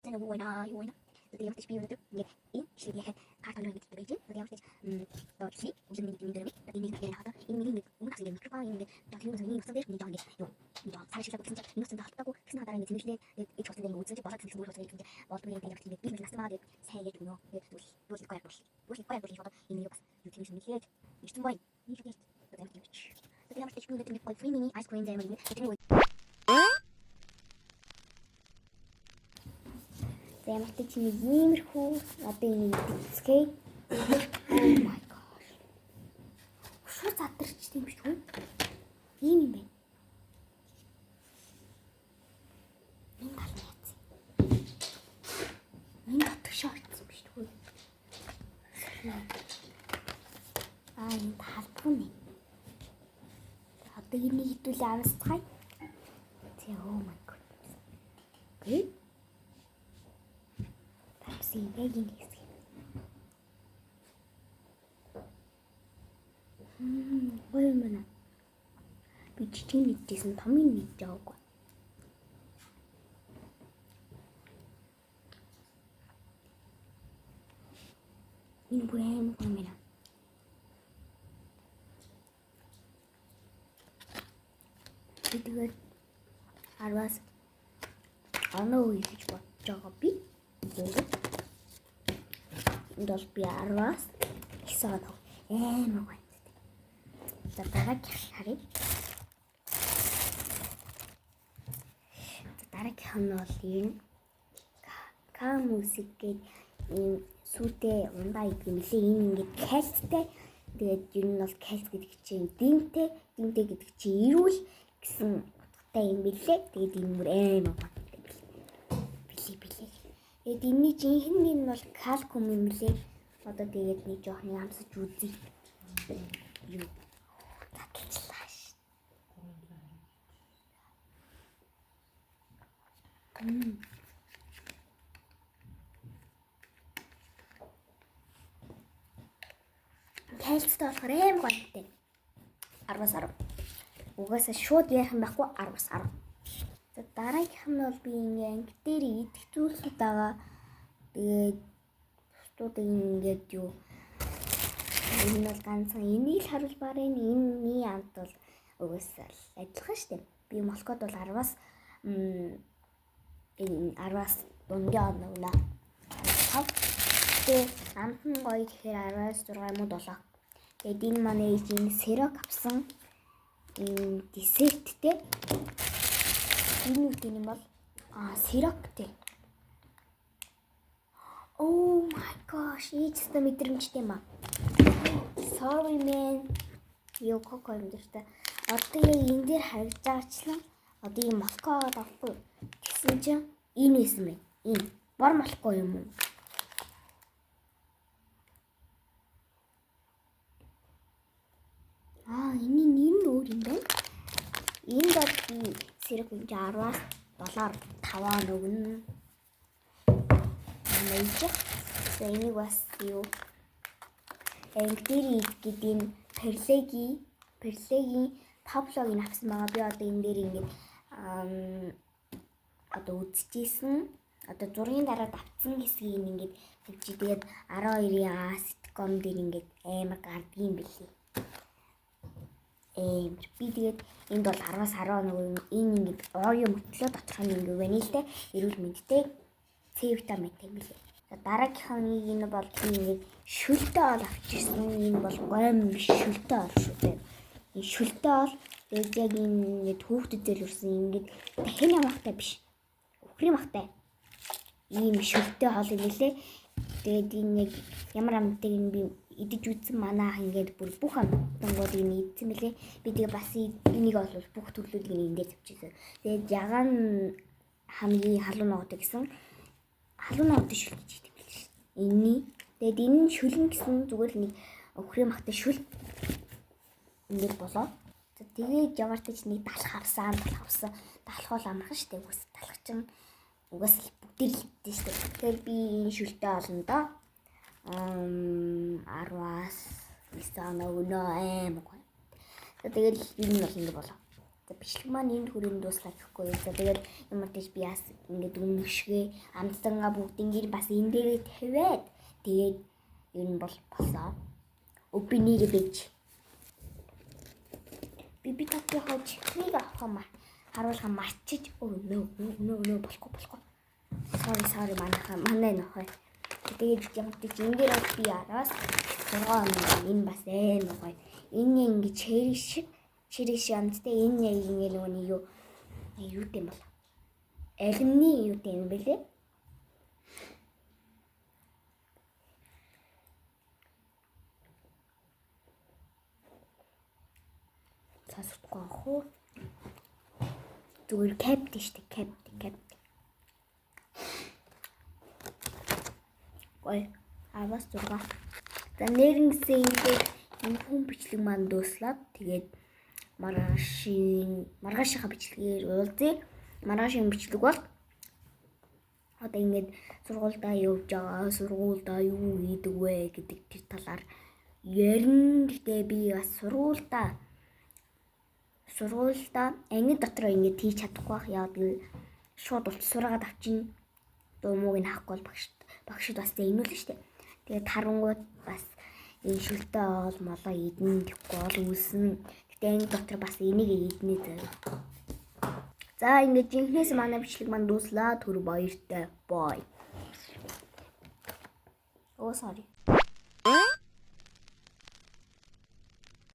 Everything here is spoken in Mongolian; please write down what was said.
Цэцэн юу байна. Тэгээд ямарч би өнөөдөр ингээд энэ шилжих картон нэг гэж байна. Тэгээд ямарч доотлий үгүй нэг юм дээр бид энийг хийх хата. Энэ нэг өмнө гэсэн микрофон ингээд доотлий нэг юм дээр нэг ингээд юу. Тэгээд цааш шилжих гэсэн чинь нэг зүйл хатаагүй гэсэн хатаа ингээд зэмлээ. Тэгээд ич хоцтой ингээд үзэж болоод хэлсэн бүр хоцтой ингээд болдгүй ингээд яг тийм би насмаа тэгээд сайн яг өгнө. Тэгээд дүүл гоё одоо энэ юу бас юу тийм шинэлээд ирсэн бай. Нэг тэгээд тэгээд ямарч би өнөөдөр нэг гоё free mini ice cream дээр нэг тэгээд Ямартай чиний иймэрхүү одоо энэ дицгээ. Oh my gosh. Шууд задарч тийм биш үү? Ийм юм байна. Энэ тал яц. Энэ дотор шорт биш үү? Энэ талбар нь. Одоо энийг хитүүлээ амсцгаая. Oh my goodness. Окей. Яг энэ хэсэг. Гоё юм байна. Би жижиг нэгжсэн томын нэгж аваагүй. Энэ бүр аим гоё юм байна. Тэгээд 10-аас оноо үе гэж бодож байгаа би. Энд бол би 10-аас 9 оноо амар гоё. За дараагийн харъя. Дараагийн нь бол энэ К-музик гэдэг ийм сүтэ ундаа гэдэг юм лээ. Энэ ингээд кальцтай. Тэгээд ер нь бол кальц гэдэг чинь димтэй гэдэг чинь эрүүл гэсэн утгатай юм билээ. Тэгээд энэ мөр амар гоё. Тэгээд энэний жинхэнэ нь бол калкум юм лээ. Одоо тэгээд нэг жоохон ямсаж үзье. Юу таталчлаа ш. Кальцтай болохоор аим гойтой. 10-аас 10. Угаасаа шууд яах юм байхгүй 10-аас 10. За дараагийнх нь бол би ингээ анги дээр идэх зүйлсүүд байгаа. Тэгээд бусдууд ингээд юу энэ бол ганцхан энийг л харуул барыг энэний амт бол угаасаа адилхан штеп. Би Москвад бол 10-аас энэ 10-аас дунджаа оноо. Тэгээд амт нь гоё гэхээр 10-аас 6 юм уу 7. Тэгээд энэ манай энэ сэрок авсан энэ десерттэй. Энэ үг юм бол сироктэй. Oh my gosh, ийчтэй мэдрэмжтэй юм аа. Sorry man. Юу коко юм дэртэ. Одоо яг энэ дээр харагдаж байгаачлан одоо ийм Москвад авахгүй. Тэгсэн чинь энэ байсан байна. Энэ бор малахгүй юм уу? Энэ нэр нь өөр юм байна. Энэ бол сэрэг энэ 10-аас 7-аар 5 өгнө. Нээч. За энийг бас юу? Энтери гэдэг энэ перлегийн тавлогийг авсан байгаа. Би одоо энэ дээр ингээд одоо үзчихсэн. Одоо зургийн дараа давтсан хэсгийг ингээд тавьчих. Тэгээд 12-ийн ситком дээр ингээд амар гардгийн бэлээ. Би тэгээд энд бол 10-аас 10 нэг энэ ингээд оюу мөтлөө доторх нь ингэ байна л дээ. Эрүүл мэндтэй С витаминтай билээ. За дараагийнх нь энэ бол тийм шүлтэй ол авчихсан. Энэ бол гойм биш шүлтэй ол шүү дээ. Энэ шүлтэй ол тэгээд яг энэ хүүхдэд зэлвэрсэн ингээд дахин ямахтай биш. Өхрийн махтай. Ийм шүлтэй ол юм лээ. Тэгээд энэ яг ямар амтыг энэ би идэж үзсэн манайх ингээд бүр бүх амтангуудыг идсэн мөлий. Би тэгээ бас энийг бол бүх төрлүүдийг энэ дээр тавьчихсан. Тэгээд ягаан хамгийн халуун ноготой гэсэн халуун ноготой шүл гэж хэлдэг билээ шүү. Энэний тэгээд энэ нь шүлэн гэсэн зүгээр нэг өхрийн махтай шүл ингээд болоо. Тэгээд ямартай ч нэг далах авсан. Далах бол амархан шүү дээ. Үгүйс далах чинь угаас бүгдээ л идэж шүү дээ. Тэгэхээр би энэ шүлтэй олондоо 10-аас 9 оноо өгнө аим гоё. Тэгэл энэ бол ингэ болоо. За бичлэг маань энд хүрээнд дуслаа гэхгүй юу. За тэгээд ямар ч би яас ингээд өмнөшгээ амтангаа бүгднийг бас энэ дээрээ тавиад тэгээд ер нь бол болоо. Би нэр бич. Би татны хож нэг авах харуулга марчиж нөө болохгүй. Sorry манай нөхөө. Тэгээд ямар ч энэ дээр би араас 6 хоног энэ бас гоё. Энэ ингэ чириш амттай энэ яг ингэ нөгөө юу юм бол алюминий юу юм бэлээ. Цаасахгүй хөө. Зүгээр капт штэ капт. Ой, аваас 6. За нэрнгэсэн ингээд энэ хүн бичлэг маань дууслаад тэгээд маргаашийнхаа бичлэгээр уулзъя. Маргаашийн бичлэг бол одоо ингээд сургуультай явж байгаа. Сургуультай юу хийдэг вэ гэдэг тэр талаар ярина. Гэтэ би бас сургуультай анги дотроо ингээд хийж чадахгүй байх. Яг шууд улц сураад авчихна. Дуумууг нь хахгүй багшд бас зэйнүүл штэ. Тэгээд харангууд бас энэ шүлтэй оол молоо идэн гэхгүй бол үлсэн. Гэтэ анги дотор бас энийг иднэ зэрэг. За ингээд жинхнээс манай бичлэг маань дууслаа. Түр баяртай. Bye. Sorry.